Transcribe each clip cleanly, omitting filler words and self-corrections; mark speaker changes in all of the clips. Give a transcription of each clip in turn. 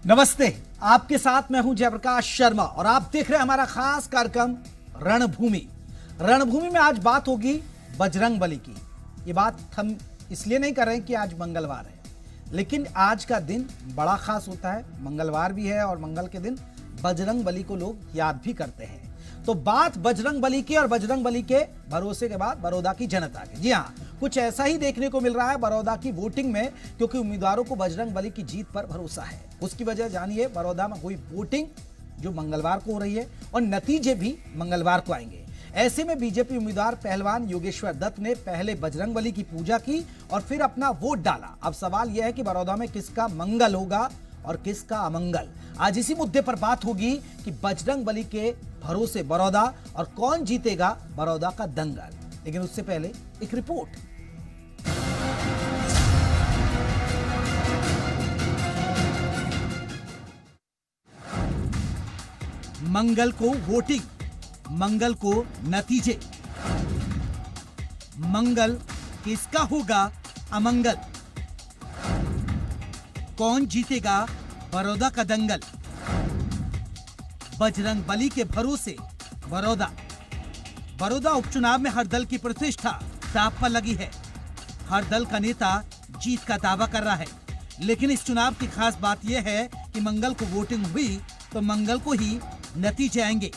Speaker 1: नमस्ते, आपके साथ मैं हूं जयप्रकाश शर्मा और आप देख रहे हैं हमारा खास कार्यक्रम रणभूमि। रणभूमि में आज बात होगी बजरंगबली की। ये बात हम इसलिए नहीं कर रहे हैं कि आज मंगलवार है, लेकिन आज का दिन बड़ा खास होता है। मंगलवार भी है और मंगल के दिन बजरंगबली को लोग याद भी करते हैं। तो बात बजरंगबली की और बजरंगबली के भरोसे के बाद बड़ौदा की जनता की। जी हाँ, कुछ ऐसा ही देखने को मिल रहा है बड़ौदा की वोटिंग में, क्योंकि उम्मीदवारों को बजरंगबली की जीत पर भरोसा है। उसकी वजह जानिए, बड़ौदा में हुई वोटिंग जो मंगलवार को हो रही है और नतीजे भी मंगलवार को आएंगे। ऐसे में बीजेपी उम्मीदवार पहलवान योगेश्वर दत्त ने पहले बजरंगबली की पूजा की और फिर अपना वोट डाला। अब सवाल यह है कि बड़ौदा में किसका मंगल होगा और किसका अमंगल। आज इसी मुद्दे पर बात होगी कि बजरंगबली के भरोसे बड़ौदा और कौन जीतेगा बड़ौदा का दंगल। लेकिन उससे पहले एक रिपोर्ट। मंगल को वोटिंग, मंगल को नतीजे। मंगल किसका होगा अमंगल? कौन जीतेगा बड़ौदा का दंगल? बजरंगबली के भरोसे बड़ौदा। बड़ौदा उपचुनाव में हर दल की प्रतिष्ठा दांव पर लगी है। हर दल का नेता जीत का दावा कर रहा है, लेकिन इस चुनाव की खास बात यह है कि मंगल को वोटिंग हुई तो मंगल को ही नतीजे आएंगे।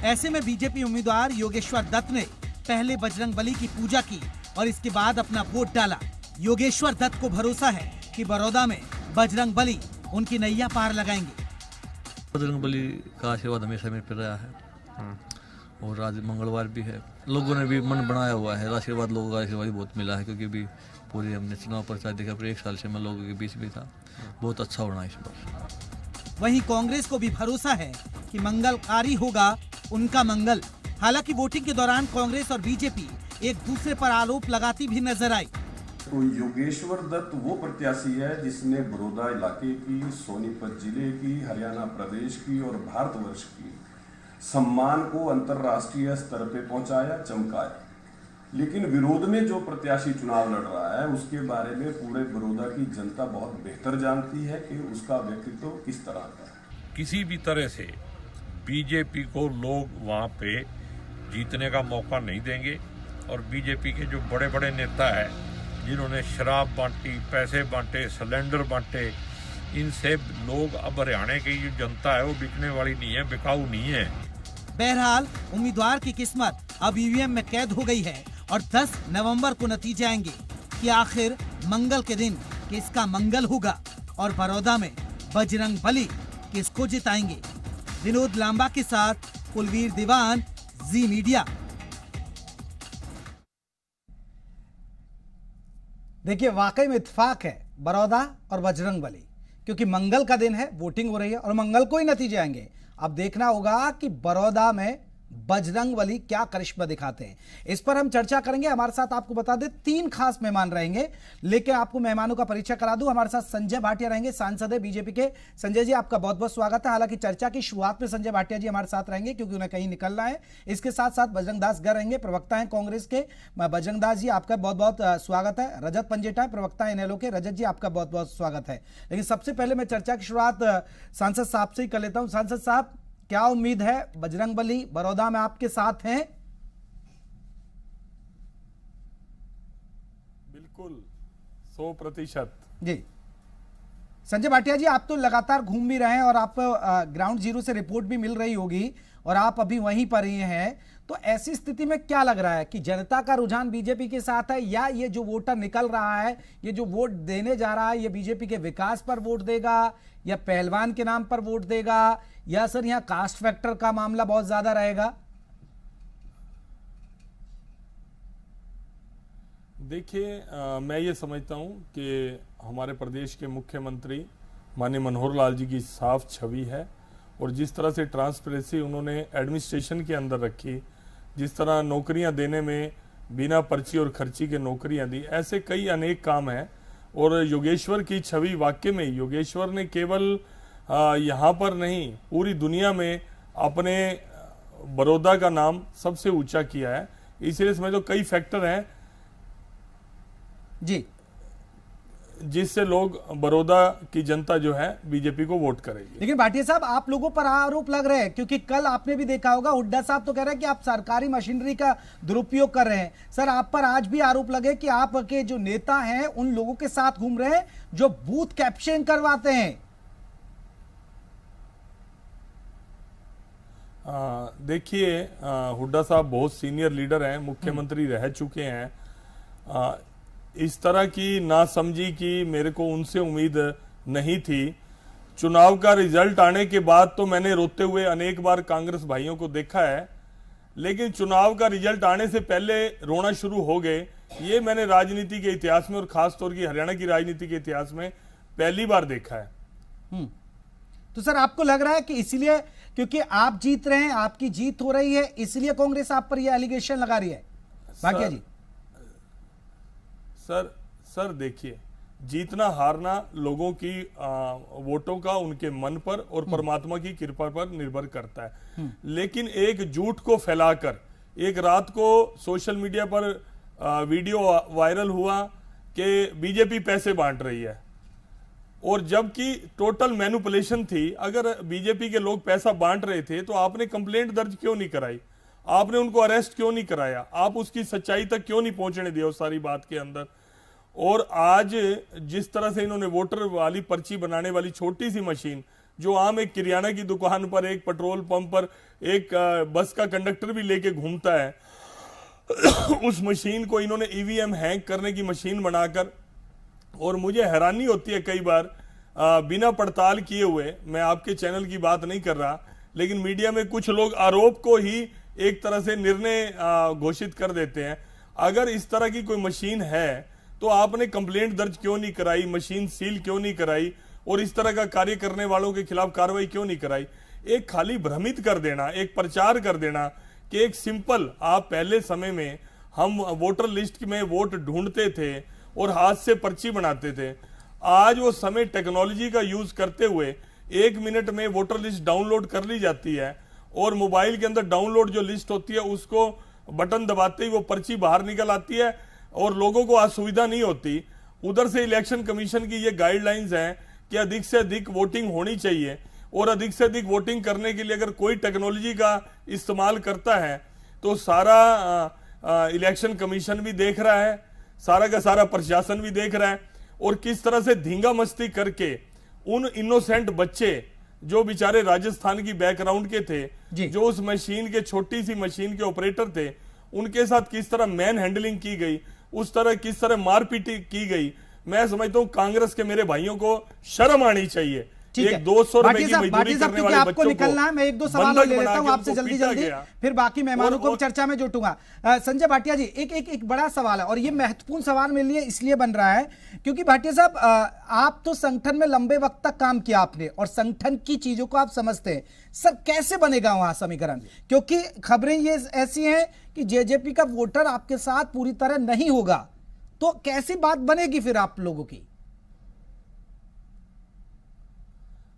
Speaker 1: ऐसे में बीजेपी उम्मीदवार योगेश्वर दत्त ने पहले बजरंगबली की पूजा की और इसके बाद अपना वोट डाला। योगेश्वर दत्त को भरोसा है कि बड़ौदा में बजरंगबली उनकी नैया पार लगाएंगे।
Speaker 2: बजरंगबली का आशीर्वाद हमेशा मेरे पर रहा है और आज मंगलवार भी है। लोगों ने भी मन बनाया हुआ है, आशीर्वाद लोगों का आशीर्वाद बहुत मिला है, क्योंकि भी पूरी हमने चुनाव प्रचार देखा, पूरे 1 साल से मैं लोगों के बीच में था। बहुत अच्छा होना इस बार।
Speaker 1: वहीं कांग्रेस को भी भरोसा है कि मंगलकारी होगा उनका मंगल। हालांकि वोटिंग के दौरान कांग्रेस और बीजेपी एक दूसरे पर आरोप लगाती भी नजर आई।
Speaker 3: तो योगेश्वर दत्त वो प्रत्याशी है जिसने बड़ौदा इलाके की, सोनीपत जिले की, हरियाणा प्रदेश की और भारतवर्ष की सम्मान को अंतर्राष्ट्रीय स्तर पे पहुंचाया, चमकाया। लेकिन विरोध में जो प्रत्याशी चुनाव लड़ रहा है उसके बारे में पूरे बड़ौदा की जनता बहुत बेहतर जानती है कि उसका व्यक्तित्व किस तरह का है।
Speaker 4: किसी भी तरह से बीजेपी को लोग वहां पे जीतने का मौका नहीं देंगे और बीजेपी के जो बड़े बड़े नेता हैं जिन्होंने शराब बांटी, पैसे बांटे, सिलेंडर बांटे, इनसे लोग अब हरियाणा की जो जनता है वो बिकने वाली नहीं है, बिकाऊ नहीं है।
Speaker 1: बहरहाल उम्मीदवार की किस्मत अब ईवीएम में कैद हो गई है और 10 नवंबर को नतीजे आएंगे कि आखिर मंगल के दिन किसका मंगल होगा और बड़ौदा में बजरंगबली किसको जिताएंगे। विनोद लांबा के साथ कुलवीर दीवान, जी मीडिया। देखिए, वाकई में इत्तेफाक है बड़ौदा और बजरंगबली, क्योंकि मंगल का दिन है, वोटिंग हो रही है और मंगल को ही नतीजे आएंगे। अब देखना होगा कि बड़ौदा में बजरंगबली क्या करिश्मा दिखाते हैं। इस पर हम चर्चा करेंगे। हमारे साथ आपको बता दें 3 खास मेहमान रहेंगे, लेकिन आपको मेहमानों का परिचय करा दूं। हमारे साथ संजय भाटिया रहेंगे, सांसद है बीजेपी के। संजय जी, आपका बहुत बहुत स्वागत है। हालांकि चर्चा की शुरुआत में संजय भाटिया जी हमारे साथ रहेंगे क्योंकि उन्हें कहीं निकलना है। इसके साथ साथ बजरंग दास गर रहेंगे, प्रवक्ता है कांग्रेस के। बजरंग दास जी, आपका बहुत बहुत स्वागत है। रजत पंजेटा है, प्रवक्ता है इनेलो के। रजत जी, आपका बहुत बहुत स्वागत है। लेकिन सबसे पहले मैं चर्चा की शुरुआत सांसद साहब से ही कर लेता हूं। सांसद साहब, क्या उम्मीद है, बजरंगबली बड़ौदा में आपके साथ हैं?
Speaker 5: बिल्कुल 100%।
Speaker 1: जी संजय भाटिया जी, आप तो लगातार घूम भी रहे हैं और आप ग्राउंड जीरो से रिपोर्ट भी मिल रही होगी और आप अभी वहीं पर ही हैं, तो ऐसी स्थिति में क्या लग रहा है कि जनता का रुझान बीजेपी के साथ है, या ये जो वोटर निकल रहा है, ये जो वोट देने जा रहा है, ये बीजेपी के विकास पर वोट देगा या पहलवान के नाम पर वोट देगा, या सर यहाँ कास्ट फैक्टर का मामला बहुत ज्यादा रहेगा?
Speaker 5: देखिए, मैं ये समझता हूँ कि हमारे प्रदेश के मुख्यमंत्री माननीय मनोहर लाल जी की साफ छवि है और जिस तरह से ट्रांसपेरेंसी उन्होंने एडमिनिस्ट्रेशन के अंदर रखी, जिस तरह नौकरियां देने में बिना पर्ची और खर्ची के नौकरियां दी, ऐसे कई अनेक काम हैं। और योगेश्वर की छवि, वाकई में योगेश्वर ने केवल यहाँ पर नहीं, पूरी दुनिया में अपने बड़ौदा का नाम सबसे ऊंचा किया है। इसलिए इसमें तो कई फैक्टर हैं
Speaker 1: जी।
Speaker 5: जिससे लोग बड़ौदा की जनता जो है बीजेपी को वोट करेगी।
Speaker 1: लेकिन भाटिया साहब, आप लोगों पर आरोप लग रहे हैं, क्योंकि कल आपने भी देखा होगा, हुड्डा साहब तो कह रहे हैं कि आप सरकारी मशीनरी का दुरुपयोग कर रहे हैं। सर, आप पर आज भी आरोप लगे कि आपके जो नेता हैं उन लोगों के साथ घूम रहे हैं जो बूथ कैप्चरिंग करवाते हैं।
Speaker 5: देखिए, हुड्डा साहब बहुत सीनियर लीडर हैं, मुख्यमंत्री रह चुके हैं। इस तरह की नासमझी की मेरे को उनसे उम्मीद नहीं थी। चुनाव का रिजल्ट आने के बाद तो मैंने रोते हुए अनेक बार कांग्रेस भाइयों को देखा है, लेकिन चुनाव का रिजल्ट आने से पहले रोना शुरू हो गए, ये मैंने राजनीति के इतिहास में और खासतौर की हरियाणा की राजनीति के इतिहास में पहली बार देखा है।
Speaker 1: तो सर, आपको लग रहा है कि इसलिए क्योंकि आप जीत रहे हैं, आपकी जीत हो रही है, इसलिए कांग्रेस आप पर यह एलिगेशन लगा रही है? भाटिया जी।
Speaker 5: सर देखिए, जीतना हारना लोगों की वोटों का उनके मन पर और परमात्मा की कृपा पर निर्भर करता है। लेकिन एक झूठ को फैलाकर एक रात को सोशल मीडिया पर वीडियो वायरल हुआ कि बीजेपी पैसे बांट रही है, और जबकि टोटल मैनिपुलेशन थी। अगर बीजेपी के लोग पैसा बांट रहे थे तो आपने कंप्लेंट दर्ज क्यों नहीं कराई? आपने उनको अरेस्ट क्यों नहीं कराया? आप उसकी सच्चाई तक क्यों नहीं पहुंचने दिया उस सारी बात के अंदर? और आज जिस तरह से इन्होंने वोटर वाली पर्ची बनाने वाली छोटी सी मशीन, जो आम एक किराना की दुकान पर, एक पेट्रोल पंप पर, एक बस का कंडक्टर भी लेके घूमता है, उस मशीन को इन्होंने ईवीएम हैक करने की मशीन बनाकर, और मुझे हैरानी होती है कई बार बिना पड़ताल किए हुए, मैं आपके चैनल की बात नहीं कर रहा, लेकिन मीडिया में कुछ लोग आरोप को ही एक तरह से निर्णय घोषित कर देते हैं। अगर इस तरह की कोई मशीन है तो आपने कंप्लेंट दर्ज क्यों नहीं कराई, मशीन सील क्यों नहीं कराई, और इस तरह का कार्य करने वालों के खिलाफ कार्रवाई क्यों नहीं कराई? एक खाली भ्रमित कर देना, एक प्रचार कर देना कि एक सिंपल, आप पहले समय में हम वोटर लिस्ट में वोट ढूंढते थे और हाथ से पर्ची बनाते थे। आज वो समय टेक्नोलॉजी का यूज करते हुए 1 मिनट में वोटर लिस्ट डाउनलोड कर ली जाती है, और मोबाइल के अंदर डाउनलोड जो लिस्ट होती है उसको बटन दबाते ही वो पर्ची बाहर निकल आती है, और लोगों को असुविधा नहीं होती। उधर से इलेक्शन कमीशन की ये गाइडलाइंस हैं कि अधिक से अधिक वोटिंग होनी चाहिए, और अधिक से अधिक वोटिंग करने के लिए अगर कोई टेक्नोलॉजी का इस्तेमाल करता है तो सारा इलेक्शन कमीशन भी देख रहा है, सारा का सारा प्रशासन भी देख रहा है, और किस तरह से धींगा मस्ती करके उन इनोसेंट बच्चे जो बेचारे राजस्थान की बैकग्राउंड के थे, जो उस मशीन के, छोटी सी मशीन के ऑपरेटर थे, उनके साथ किस तरह मैन हैंडलिंग की गई, उस तरह किस तरह मारपीट की गई। मैं समझता हूं कांग्रेस के मेरे भाइयों को शर्म आनी चाहिए। एक 200 रुपए की मजदूरी करने वाले
Speaker 1: आपको निकलना है, मैं 1-2 सवाल ले लेता हूं आपसे जल्दी, फिर बाकी मेहमानों को चर्चा में जुटूंगा। संजय भाटिया जी, एक बड़ा सवाल है, और ये महत्वपूर्ण सवाल मेरे लिए इसलिए बन रहा है क्योंकि भाटिया साहब, आप तो संगठन में लंबे वक्त तक काम किया आपने, और संगठन की चीजों को आप समझते हैं। सर, कैसे बनेगा वहां समीकरण? क्योंकि खबरें ये ऐसी हैं कि जेजेपी का वोटर आपके साथ पूरी तरह नहीं होगा, तो कैसी बात बनेगी फिर आप लोगों की?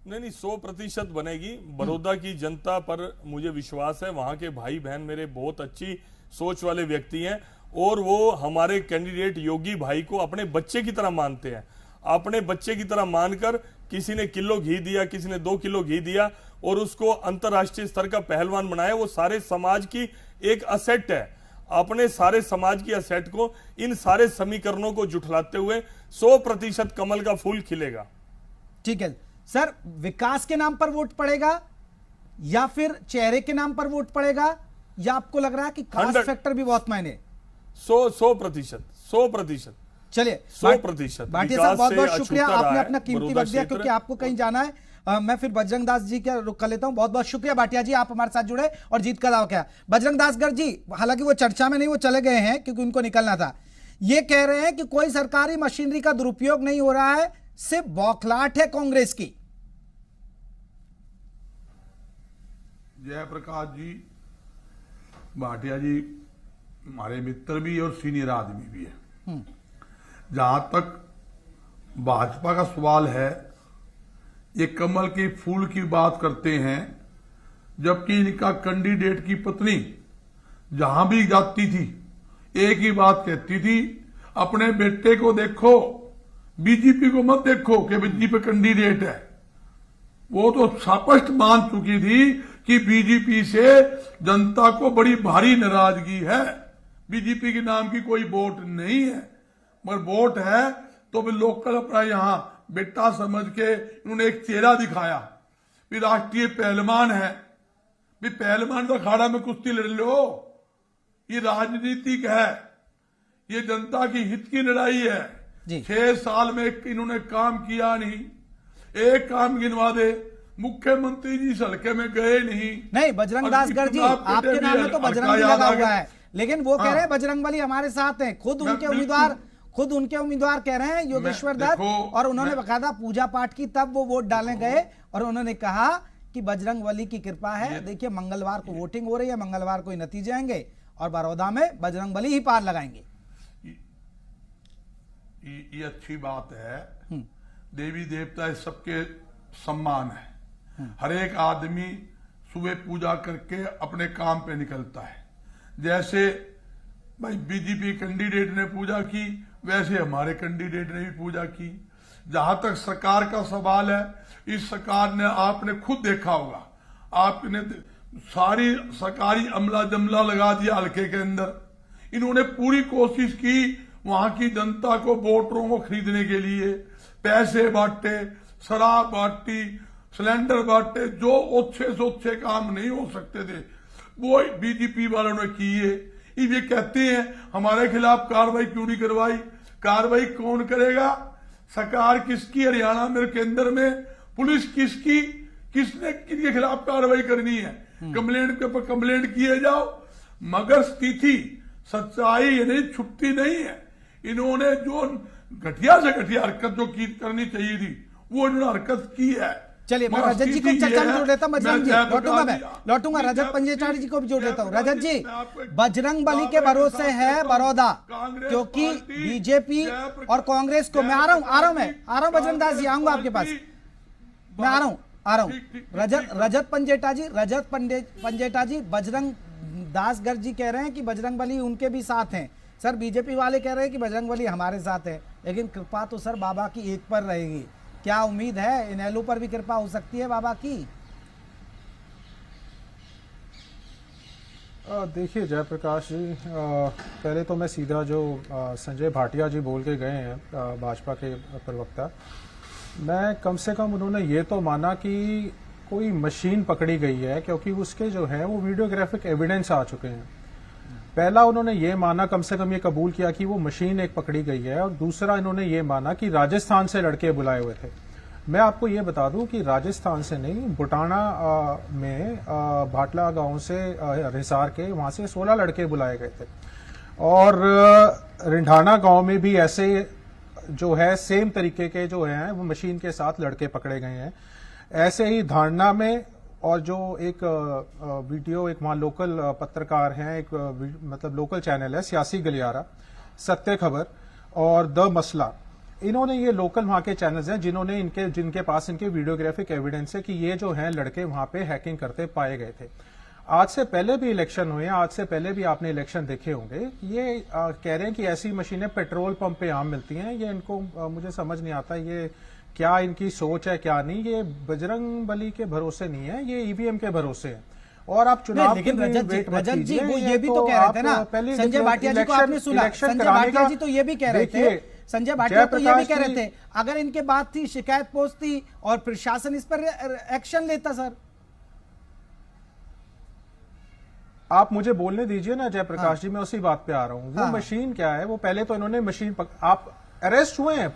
Speaker 5: नहीं, 100% बनेगी। बड़ौदा की जनता पर मुझे विश्वास है, वहां के भाई बहन मेरे बहुत अच्छी सोच वाले व्यक्ति हैं, और वो हमारे कैंडिडेट योगी भाई को अपने बच्चे की तरह मानते हैं। अपने बच्चे की तरह मानकर किसी ने किलो घी दिया, किसी ने 2 किलो घी दिया, और उसको अंतर्राष्ट्रीय स्तर का पहलवान बनाया। वो सारे समाज की एक असेट है। अपने सारे समाज की असेट को, इन सारे समीकरणों को जुटलाते हुए 100% कमल का फूल खिलेगा।
Speaker 1: ठीक है सर, विकास के नाम पर वोट पड़ेगा या फिर चेहरे के नाम पर वोट पड़ेगा, या आपको लग रहा है कि कास्ट फैक्टर भी बहुत मायने?
Speaker 5: 100%।
Speaker 1: चलिए,
Speaker 5: 100%।
Speaker 1: भाटिया साहब, बहुत बहुत शुक्रिया, आपने अपना कीमती वक्त दिया, क्योंकि आपको कहीं जाना है। मैं फिर बजरंग दास जी का रुख कर लेता हूं। बहुत बहुत शुक्रिया भाटिया जी, आप हमारे साथ जुड़े और जीत का दावा किया। बजरंग दास गर्ग जी, हालांकि वो चर्चा में नहीं, वो चले गए हैं क्योंकि उनको निकलना था। ये कह रहे हैं कि कोई सरकारी मशीनरी का दुरुपयोग नहीं हो रहा है, सिर्फ बौखलाहट है कांग्रेस की।
Speaker 6: जयप्रकाश जी, भाटिया जी हमारे मित्र भी और सीनियर आदमी भी है। जहां तक भाजपा का सवाल है, ये कमल के फूल की बात करते हैं, जबकि इनका कैंडिडेट की पत्नी जहां भी जाती थी एक ही बात कहती थी, अपने बेटे को देखो, बीजेपी को मत देखो कि बीजेपी कैंडिडेट है, वो तो स्पष्ट मान चुकी थी कि बीजेपी से जनता को बड़ी भारी नाराजगी है। बीजेपी के नाम की कोई वोट नहीं है, मगर वोट है तो भी लोकल अपना यहां बेटा समझ के इन्होंने एक चेहरा दिखाया भी राष्ट्रीय पहलवान है, भी पहलवान तो अखाड़ा में कुश्ती लड़ लो। ये राजनीतिक है, ये जनता की हित की लड़ाई है। 6 साल में इन्होंने काम किया नहीं, एक काम गिनवा दे, मुख्यमंत्री जी सड़के में गए नहीं।
Speaker 1: बजरंग दास गर्जी आपके नाम में तो बजरंग भी लगा हुआ है, लेकिन वो कह रहे हैं बजरंग बली हमारे साथ हैं। खुद उनके उम्मीदवार कह रहे हैं योगेश्वर दत्त, और उन्होंने बकायदा पूजा पाठ की, तब वो वोट डालने गए और उन्होंने कहा कि बजरंग बली की कृपा है। देखिए मंगलवार को वोटिंग हो रही है, मंगलवार को ही नतीजे आएंगे और बड़ौदा में बजरंग बली ही पार लगाएंगे।
Speaker 6: ये अच्छी बात है। देवी देवता इस सबके सम्मान है। हर एक आदमी सुबह पूजा करके अपने काम पे निकलता है। जैसे भाई बीजेपी कैंडिडेट ने पूजा की, वैसे हमारे कैंडिडेट ने भी पूजा की। जहां तक सरकार का सवाल है, इस सरकार ने आपने खुद देखा होगा, आपने सारी सरकारी अमला जमला लगा दिया हल्के के अंदर। इन्होंने पूरी कोशिश की वहां की जनता को, वोटरों को खरीदने के लिए पैसे बांटे, शराब बांटी, सिलेंडर बांटे, जो अच्छे से अच्छे काम नहीं हो सकते थे वो बीजेपी वालों ने किए। ये कहते हैं हमारे खिलाफ कार्रवाई क्यों नहीं करवाई। कार्रवाई कौन करेगा? सरकार किसकी? हरियाणा में, केंद्र में पुलिस किसकी? किसने किसके खिलाफ कार्रवाई करनी है? कंप्लेंट के ऊपर कंप्लेंट किए जाओ, मगर स्थिति सच्चाई यानी छुट्टी नहीं है। इन्होंने जो घटिया से घटिया हरकत जो करनी चाहिए थी वो इन्होंने हरकत की है।
Speaker 1: चलिए मैं रजत जी को चर्चा में जोड़ लेता हूं, बजरंग जी लौटूंगा रजत पंजेचारी जी को भी जोड़ लेता हूं। रजत जी, बजरंग बली के भरोसे है बड़ौदा, क्योंकि बीजेपी और कांग्रेस को, मैं आ रहा हूं बजरंग दास जी, आऊंगा आपके पास, मैं आ रहा हूं। रजत पंजेटा जी, बजरंग दास गर्ग जी कह रहे हैं कि बजरंग बली उनके भी साथ हैं। सर बीजेपी वाले कह रहे हैं कि बजरंग बली हमारे साथ है, लेकिन कृपा तो सर बाबा की एक पर रहेगी। क्या उम्मीद है इनेलो पर भी कृपा हो सकती है बाबा की?
Speaker 7: देखिए जयप्रकाश जी, पहले तो मैं सीधा जो संजय भाटिया जी बोल के गए हैं भाजपा के प्रवक्ता, मैं कम से कम उन्होंने ये तो माना कि कोई मशीन पकड़ी गई है, क्योंकि उसके जो है वो वीडियोग्राफिक एविडेंस आ चुके हैं। पहला उन्होंने ये माना, कम से कम ये कबूल किया कि वो मशीन एक पकड़ी गई है, और दूसरा इन्होंने ये माना कि राजस्थान से लड़के बुलाए हुए थे। मैं आपको ये बता दूं कि राजस्थान से नहीं, बुटाना में भाटला गांव से हिसार के वहां से 16 लड़के बुलाए गए थे, और रिंढाना गांव में भी ऐसे जो है सेम तरीके के जो हैं वो मशीन के साथ लड़के पकड़े गए हैं। ऐसे ही धारणा में, और जो एक वीडियो, एक वहां लोकल पत्रकार हैं, एक मतलब लोकल चैनल है सियासी गलियारा, सत्य खबर और द मसला, इन्होंने ये लोकल वहां के चैनल्स हैं जिनके पास इनके वीडियोग्राफिक एविडेंस है कि ये जो हैं लड़के वहां पे हैकिंग करते पाए गए थे। आज से पहले भी इलेक्शन हुए, आज से पहले भी आपने इलेक्शन देखे होंगे। ये कह रहे हैं कि ऐसी मशीनें पेट्रोल पंप पे आम मिलती हैं। ये इनको मुझे समझ नहीं आता ये क्या इनकी सोच है क्या नहीं। ये बजरंग बली के भरोसे नहीं है, ये ईवीएम के भरोसे है। और आप चुनाव,
Speaker 1: लेकिन रजत जी वो ये भी तो कह रहे थे ना, संजय भाटिया जी को आपने सुना, संजय भाटिया जी तो ये भी कह रहे थे, संजय भाटिया तो ये भी कह रहे थे अगर इनके बात थी, शिकायत पहुंचती और प्रशासन इस पर एक्शन लेता। सर
Speaker 7: आप मुझे बोलने दीजिए ना जयप्रकाश जी, मैं उसी बात पे आ रहा हूं। वो मशीन क्या है, वो पहले तो इन्होंने मशीन आप अरेस्ट हुए हैं,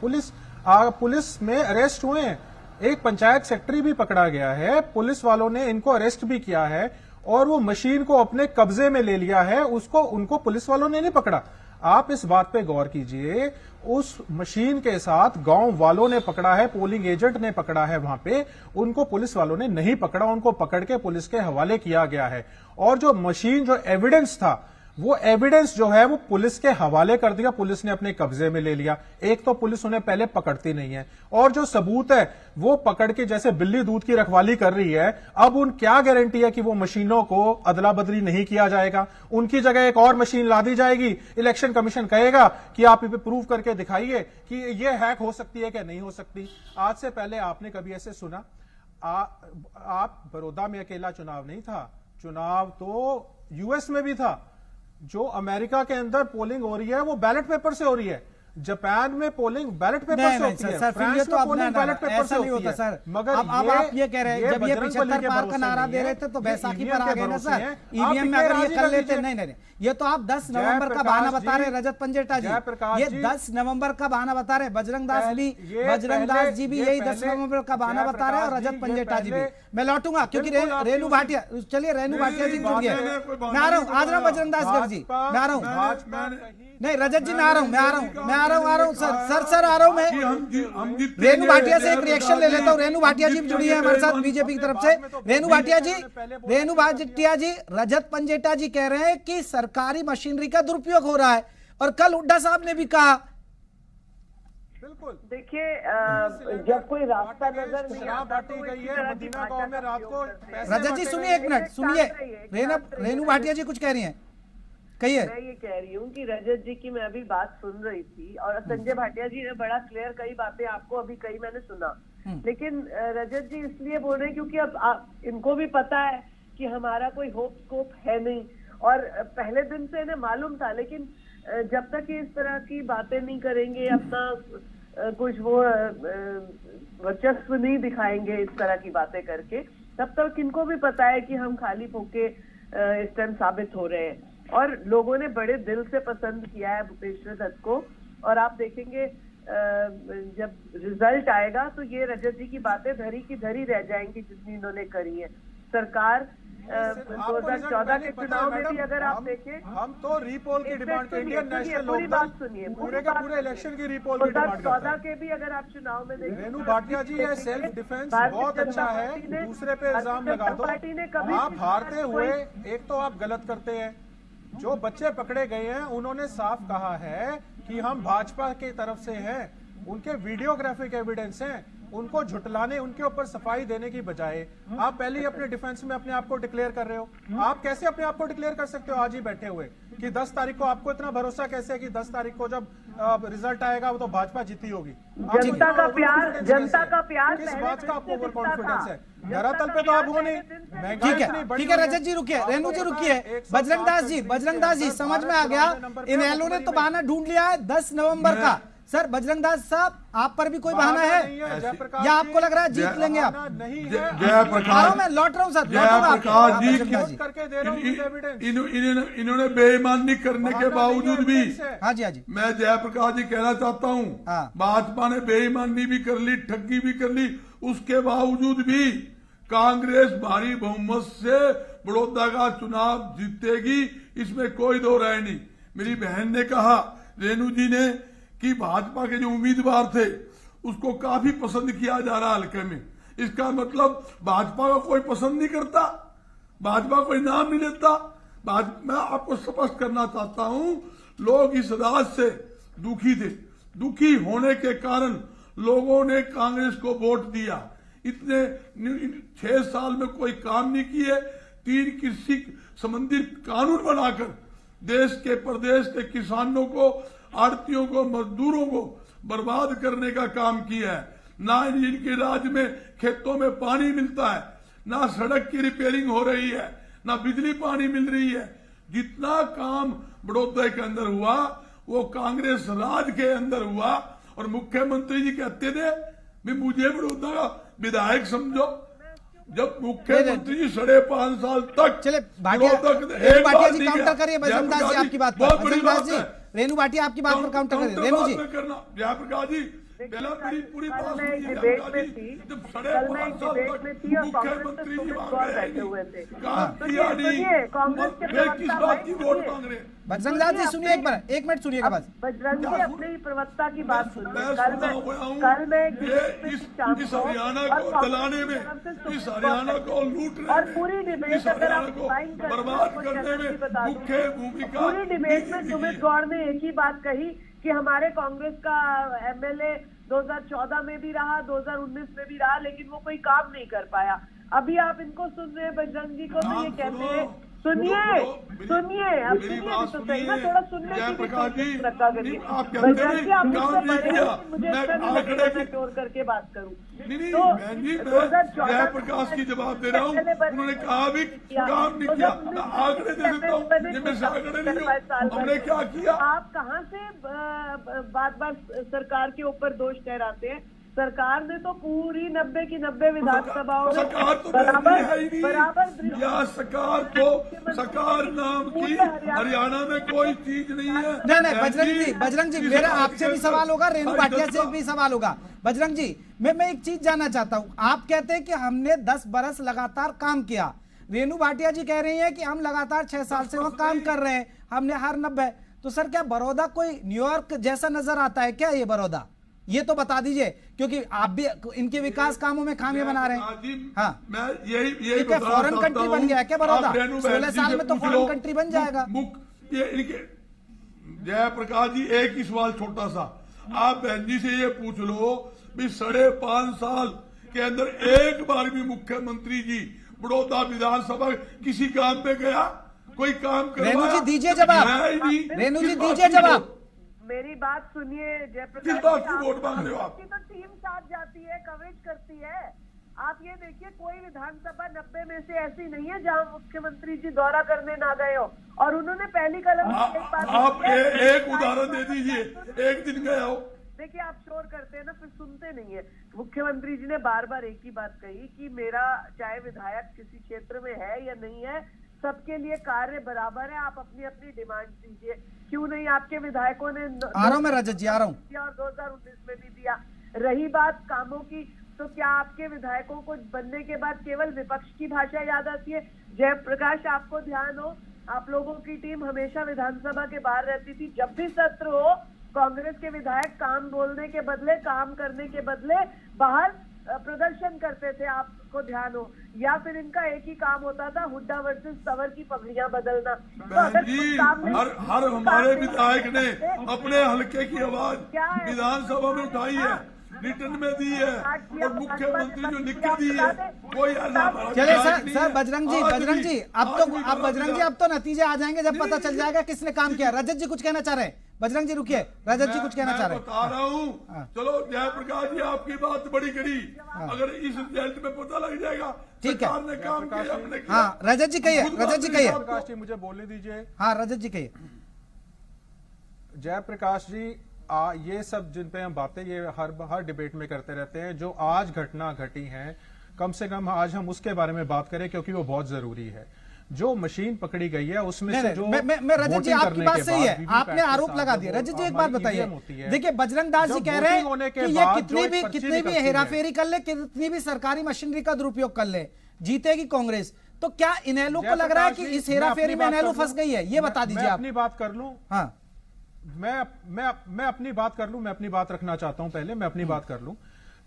Speaker 7: पुलिस में अरेस्ट हुए हैं, एक पंचायत सेक्रेटरी भी पकड़ा गया है, पुलिस वालों ने इनको अरेस्ट भी किया है, और वो मशीन को अपने कब्जे में ले लिया है। उनको पुलिस वालों ने नहीं पकड़ा। आप इस बात पे गौर कीजिए, उस मशीन के साथ गांव वालों ने पकड़ा है, पोलिंग एजेंट ने पकड़ा है वहां पे, उनको पुलिस वालों ने नहीं पकड़ा, उनको पकड़ के पुलिस के हवाले किया गया है। और जो मशीन, जो एविडेंस था वो एविडेंस जो है वो पुलिस के हवाले कर दिया, पुलिस ने अपने कब्जे में ले लिया। एक तो पुलिस उन्हें पहले पकड़ती नहीं है, और जो सबूत है वो पकड़ के जैसे बिल्ली दूध की रखवाली कर रही है। अब उन क्या गारंटी है कि वो मशीनों को अदला बदली नहीं किया जाएगा, उनकी जगह एक और मशीन ला दी जाएगी। इलेक्शन कमीशन कहेगा कि आप इसे प्रूव करके दिखाइए कि ये हैक हो सकती है कि नहीं हो सकती। आज से पहले आपने कभी ऐसे सुना? आप बड़ौदा में अकेला चुनाव नहीं था, चुनाव तो यूएस में भी था। जो अमेरिका के अंदर पोलिंग हो रही है वो बैलेट पेपर से हो रही है, जापान में पोलिंग बैलेट पेपर से होती है, फ्रांस में पोलिंग बैलेट पेपर से होती है।
Speaker 1: सर,
Speaker 7: मगर
Speaker 1: अब आप ये कह रहे हैं जब ये 75 पार का नारा दे रहे थे तो बैसाखी पर आ गए ना सर, ईवीएम में अगर ये कर लेते। नहीं, ये तो आप 10 नवंबर का बहाना बता रहे रजत पंजेटा जी, ये 10 नवंबर का बहाना बता रहे। बजरंग दास जी भी यही 10 नवंबर का बहाना बता रहे हैं, और रजत पंजेटा जी भी। मैं लौटूंगा क्योंकि रेणु भाटिया, चलिए रेणु भाटिया जी जुड़ गए। मैं आ रहा हूँ, आज रहा बजरंग दास गर्ग जी, मैं आ रहा हूँ। नहीं रजत जी मैं आ रहा हूँ सर आ रहा हूँ मैं। रेणु भाटिया से एक रिएक्शन ले लेता हूँ। रेणु भाटिया जी जुड़ी है हमारे साथ बीजेपी की तरफ से। रेणु भाटिया जी, रजत पंजेटा जी कह रहे हैं कि सरकारी मशीनरी का दुरुपयोग हो रहा है, और कल हुड्डा साहब ने भी कहा।
Speaker 7: बिल्कुल,
Speaker 8: देखिए जब कोई रास्ता नजर नहीं आता तो
Speaker 7: मदीना गांव में रात को
Speaker 1: रजत जी सुनिए, एक मिनट सुनिए, रेणु भाटिया जी कुछ कह रही हैं, कहिए।
Speaker 8: मैं ये कह रही हूँ कि रजत जी की मैं अभी बात सुन रही थी, और संजय भाटिया जी ने बड़ा क्लियर कई बातें आपको अभी कई मैंने सुना, लेकिन रजत जी इसलिए बोल रहे हैं क्योंकि अब इनको भी पता है कि हमारा कोई होप स्कोप है नहीं, और पहले दिन से इन्हें मालूम था। लेकिन जब तक इस तरह की बातें नहीं करेंगे, अपना कुछ वो वर्चस्व नहीं दिखाएंगे इस तरह की बातें करके, तब तक इनको भी पता है कि हम खाली फोके इस टाइम साबित हो रहे हैं। और लोगों ने बड़े दिल से पसंद किया है भूपेश्वर दत्त को, और आप देखेंगे जब रिजल्ट आएगा तो ये रजत जी की बातें धरी की धरी रह जाएंगी जितनी इन्होंने करी है। सरकार 2014 के चुनाव में भी अगर आप देखें,
Speaker 7: हम तो रीपोल की डिमांड करते हैं, नेशनल
Speaker 8: पूरी बात सुनिए,
Speaker 7: पूरे का पूरे इलेक्शन की रीपोल की डिमांड करते हैं।
Speaker 8: 2014 के भी अगर आप चुनाव में देखें,
Speaker 7: रेणु भाटिया जी ये सेल्फ डिफेंस बहुत अच्छा है, दूसरे पे इल्जाम लगा दो। आप हारते हुए एक तो आप गलत करते हैं। जो बच्चे पकड़े गए हैं उन्होंने साफ कहा है कि हम भाजपा की तरफ से हैं, उनके वीडियोग्राफिक एविडेंस हैं, उनको झुटलाने, उनके ऊपर सफाई देने की बजाय आप पहले ही अपने डिफेंस में अपने आप को डिक्लेयर कर रहे हो। आप कैसे अपने आप को डिक्लेयर कर सकते हो आज ही बैठे हुए कि 10 तारीख को? आपको इतना भरोसा कैसे है कि 10 तारीख को जब रिजल्ट आएगा वो तो भाजपा जीती होगी?
Speaker 8: जनता का प्यार
Speaker 7: किस बात का आपको ओवर कॉन्फिडेंस है? धरातल पे तो आप हो नहीं।
Speaker 1: ठीक है रजत जी रुकिए, रेणु जी रुकिए, बजरंग दास जी समझ में आ गया। इनेलो ने तो बहाना ढूंढ लिया है 10 नवंबर का। सर बजरंग दास साहब, आप पर भी कोई बहाना है या आपको लग रहा है जीत लेंगे आप?
Speaker 6: नहीं है जयप्रकाश,
Speaker 1: मैं लौट रहा हूँ सर,
Speaker 6: जयप्रकाश जी इन्होंने बेईमानी करने के बावजूद भी,
Speaker 1: हाँ जी
Speaker 6: मैं जयप्रकाश जी कहना चाहता हूँ, भाजपा ने बेईमानी भी कर ली, ठगी भी कर ली, उसके बावजूद भी कांग्रेस भारी बहुमत से बड़ौदा का चुनाव जीतेगी, इसमें कोई दो राय नहीं। मेरी बहन ने कहा, रेणु जी ने, कि भाजपा के जो उम्मीदवार थे उसको काफी पसंद किया जा रहा हल्के में। इसका मतलब भाजपा को कोई पसंद नहीं करता, भाजपा कोई नाम नहीं लेता। मैं आपको स्पष्ट करना चाहता हूं, लोग इस राज से दुखी थे, दुखी होने के कारण लोगों ने कांग्रेस को वोट दिया। इतने 6 साल में कोई काम नहीं किए, 3 कृषि संबंधी कानून बनाकर देश के प्रदेश के किसानों को, आड़तियों को, मजदूरों को बर्बाद करने का काम किया है। ना इनके राज्य में खेतों में पानी मिलता है, ना सड़क की रिपेयरिंग हो रही है, ना बिजली पानी मिल रही है। जितना काम बड़ौदा के अंदर हुआ वो कांग्रेस राज के अंदर हुआ। और मुख्यमंत्री जी कहते थे भी मुझे बड़ौदा का विधायक समझो, जब मुख्यमंत्री जी 5.5 साल तक
Speaker 1: चले भाटिया जी काउंटर करिए बजरंग दास जी आपकी बात पर। बजरंग दास जी, रेणु भाटिया आपकी बात पर काउंटर करिए। रेणु जी
Speaker 6: करना, जयप्रकाश जी पहला मेरी पूरी बात
Speaker 8: कल मैं एक
Speaker 6: सुनिए
Speaker 8: डिबेट
Speaker 6: जनता
Speaker 8: में
Speaker 6: जी,
Speaker 8: थी,
Speaker 6: जब
Speaker 8: कल मैं एक डिबेट में थी और कांग्रेस से सुमित गौर बैठे हुए थे। सुनिए, कांग्रेस के
Speaker 6: किस बात की वोट मांग रहे हैं?
Speaker 1: बजरंग लाल जी सुनिए एक मिनट सुनिएगा बस।
Speaker 8: बजरंग जी अपने ही प्रवक्ता की बात सुनिए।
Speaker 6: मैं
Speaker 8: कल मैं एक
Speaker 6: इस हरियाणा को जलाने में, इस हरियाणा को लूटने
Speaker 8: और
Speaker 6: में,
Speaker 8: पूरी डिबेट
Speaker 6: इस
Speaker 8: अगर आप
Speaker 6: हरियाणा को
Speaker 8: रिवाइंड करते
Speaker 6: बर्बाद
Speaker 8: हैं,
Speaker 6: करने में
Speaker 8: बता दूं,
Speaker 6: मुख्य भूमिका
Speaker 8: पूरी डिबेट में सुमित गौर ने एक ही बात कही कि हमारे कांग्रेस का एमएलए 2014 में भी रहा, 2019 में भी रहा, लेकिन वो कोई काम नहीं कर पाया। अभी आप इनको सुन रहे हैं बजरंग जी को, तो ये कहते हैं सुनिए अब सुनिए तो सही ना, थोड़ा सुनने की रखा करिए। बजरंग जी आप मुझसे बड़े हैं, मुझे अच्छा नहीं लगेगा मैं चोर करके बात करूं।
Speaker 6: तो 2014 प्रकाश की जवाब दे रहा हूँ, उन्होंने कहा भी काम नहीं किया, आंकड़े दे देता हूँ जिनमें से आंकड़े नहीं हो, हमने क्या किया।
Speaker 8: आप कहाँ से बार बार सरकार के ऊपर दोष ठहराते हैं? सरकार ने तो पूरी 90 की 90 विधानसभाओं
Speaker 6: सरकार तो बराबर या सरकार नाम की हरियाणा में कोई चीज नहीं है।
Speaker 1: नहीं बजरंग जी मेरा आपसे भी सवाल होगा, रेणु भाटिया से भी सवाल होगा। बजरंग जी मैं एक चीज जानना चाहता हूँ, आप कहते हैं कि हमने 10 बरस लगातार काम किया, रेणु भाटिया जी कह रही है कि हम लगातार 6 साल से वो काम कर रहे हैं, हमने हर 90। तो सर क्या बड़ौदा कोई न्यूयॉर्क जैसा नजर आता है क्या ये बड़ौदा? ये तो बता दीजिए, क्योंकि आप भी इनके विकास कामों में खामियां बना रहे हैं। हाँ,
Speaker 6: मैं यही
Speaker 1: क्या फॉरेन कंट्री बन गया है क्या बड़ौदा? 16 साल में तो फॉरेन कंट्री बन जाएगा।
Speaker 6: जयप्रकाश जी एक ही सवाल छोटा सा, आप बहन जी से ये पूछ लो भी 5.5 साल के अंदर एक बार भी मुख्यमंत्री जी बड़ौदा विधानसभा किसी काम पे गया? कोई काम करवाया?
Speaker 1: रेणु जी दीजिए जवाब, रेणु जी दीजिए जवाब।
Speaker 8: मेरी बात सुनिए जयप्रकाश,
Speaker 6: किस बात की वोट मांग रहे हो आप?
Speaker 8: तो टीम साथ जाती है, कवरेज करती है। आप ये देखिए कोई विधानसभा 90 में से ऐसी नहीं है जहां मुख्यमंत्री जी दौरा करने ना गए हो, और उन्होंने पहली कलम
Speaker 6: आप एक उदाहरण दे दीजिए, एक दिन गया हो।
Speaker 8: देखिए आप शोर करते हैं ना, फिर सुनते नहीं है। मुख्यमंत्री जी ने बार बार एक ही बात कही कि मेरा चाहे विधायक किसी क्षेत्र में है या नहीं है, सबके लिए कार्य बराबर है, आप अपनी अपनी डिमांड दीजिए। क्यों नहीं आपके विधायकों ने
Speaker 1: आ रहा हूं मैं रजत जी, आ रहा हूं।
Speaker 8: और 2019 में भी दिया। रही बात कामों की, तो क्या आपके विधायकों को बनने के बाद केवल विपक्ष की भाषा याद आती है? जयप्रकाश आपको ध्यान हो, आप लोगों की टीम हमेशा विधानसभा के बाहर रहती थी। जब भी सत्र हो, कांग्रेस के विधायक काम बोलने के बदले, काम करने के बदले बाहर प्रदर्शन करते थे, आपको ध्यान हो। या फिर इनका एक ही काम होता था, हुड्डा वर्सेस तंवर की पगड़ियां बदलना।
Speaker 6: तो जी हर हमारे विधायक ने अपने हलके की आवाज विधानसभा में उठाई है, रिटर्न में दी है, और मुख्यमंत्री जो लिख के दी है कोई
Speaker 1: चलिए सर बजरंग जी अब तो नतीजे आ जाएंगे जब पता चल जाएगा किसने काम किया। रजत जी कुछ कहना चाह रहे हैं? बजरंग जी रुकिए, रजत जी कुछ कहना चाह रहे हैं।
Speaker 6: बता रहा हूँ, चलो जयप्रकाश जी आपकी बात बड़ी करी, अगर इस रिजल्ट में पता लग जाएगा
Speaker 1: ठीक है।
Speaker 6: सरकार ने काम किया, हमने किया।
Speaker 1: हाँ रजत जी कहिए, रजत जी कहिए।
Speaker 7: प्रकाश जी मुझे बोलने दीजिए।
Speaker 1: हाँ रजत जी कहिए।
Speaker 7: जयप्रकाश जी ये सब जिन पे हम बातें ये हर डिबेट में करते रहते हैं, जो आज घटना घटी है कम से कम आज हम उसके बारे में बात करें, क्योंकि वो बहुत जरूरी है। जो मशीन पकड़ी गई है उसमें से जो
Speaker 1: मैं रजत जी आपकी बात सही है, आपने आरोप लगा दिया। रजत जी एक बात बताइए, देखिए बजरंग दास जी कह रहे हैं कि ये कितनी भी हेराफेरी कर ले, कितनी भी सरकारी मशीनरी का दुरुपयोग कर ले, जीतेगी कांग्रेस। तो क्या इनेलो को लग रहा है कि इस हेराफेरी में इनेलो फंस गई है? ये बता दीजिए आप।
Speaker 7: अपनी बात कर लूं? हाँ मैं अपनी बात कर लूं, मैं अपनी बात रखना चाहता हूं। पहले मैं अपनी बात कर लूं।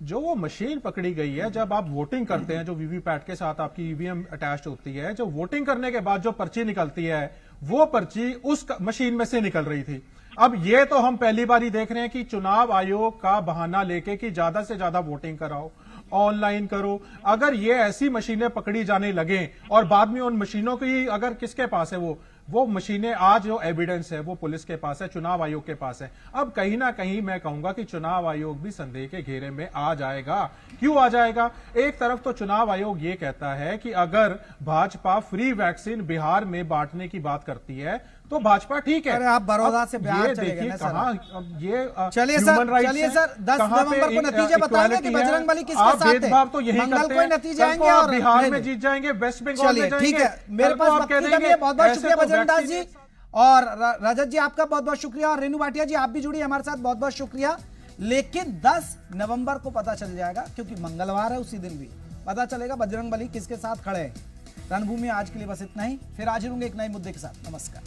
Speaker 7: जो वो मशीन पकड़ी गई है, जब आप वोटिंग करते हैं, जो वीवीपैट के साथ आपकी ईवीएम अटैच्ड होती है, जो वोटिंग करने के बाद जो पर्ची निकलती है, वो पर्ची उस मशीन में से निकल रही थी। अब ये तो हम पहली बार ही देख रहे हैं कि चुनाव आयोग का बहाना लेके कि ज्यादा से ज्यादा वोटिंग कराओ, ऑनलाइन करो। अगर ये ऐसी मशीनें पकड़ी जाने लगे और बाद में उन मशीनों की अगर किसके पास है वो मशीनें, आज जो एविडेंस है वो पुलिस के पास है, चुनाव आयोग के पास है। अब कहीं ना कहीं मैं कहूंगा कि चुनाव आयोग भी संदेह के घेरे में आ जाएगा। क्यों आ जाएगा? एक तरफ तो चुनाव आयोग ये कहता है कि अगर भाजपा फ्री वैक्सीन बिहार में बांटने की बात करती है तो भाजपा ठीक है।
Speaker 1: अरे आप बड़ौदा से बिहार चले गए ना सर। चलिए सर 10 नवंबर को नतीजे बताएंगे कि बजरंग बली किसके साथ है।
Speaker 7: तो यही
Speaker 1: मंगल को नतीजे आएंगे और
Speaker 7: बिहार में जीत जाएंगे, वेस्ट बंगाल में जाएंगे।
Speaker 1: ठीक है, मेरे पास वक्त की कमी है। बहुत बहुत शुक्रिया बजरंग दास जी और रजत जी, आपका बहुत बहुत शुक्रिया, और रेणु भाटिया जी आप भी जुड़ी हमारे साथ, बहुत बहुत शुक्रिया। लेकिन 10 नवंबर को पता चल जाएगा, क्योंकि मंगलवार है, उसी दिन भी पता चलेगा बजरंगबली किसके साथ खड़े हैं। रणभूमि आज के लिए बस इतना ही, फिर हाजिर होंगे एक नए मुद्दे के साथ। नमस्कार।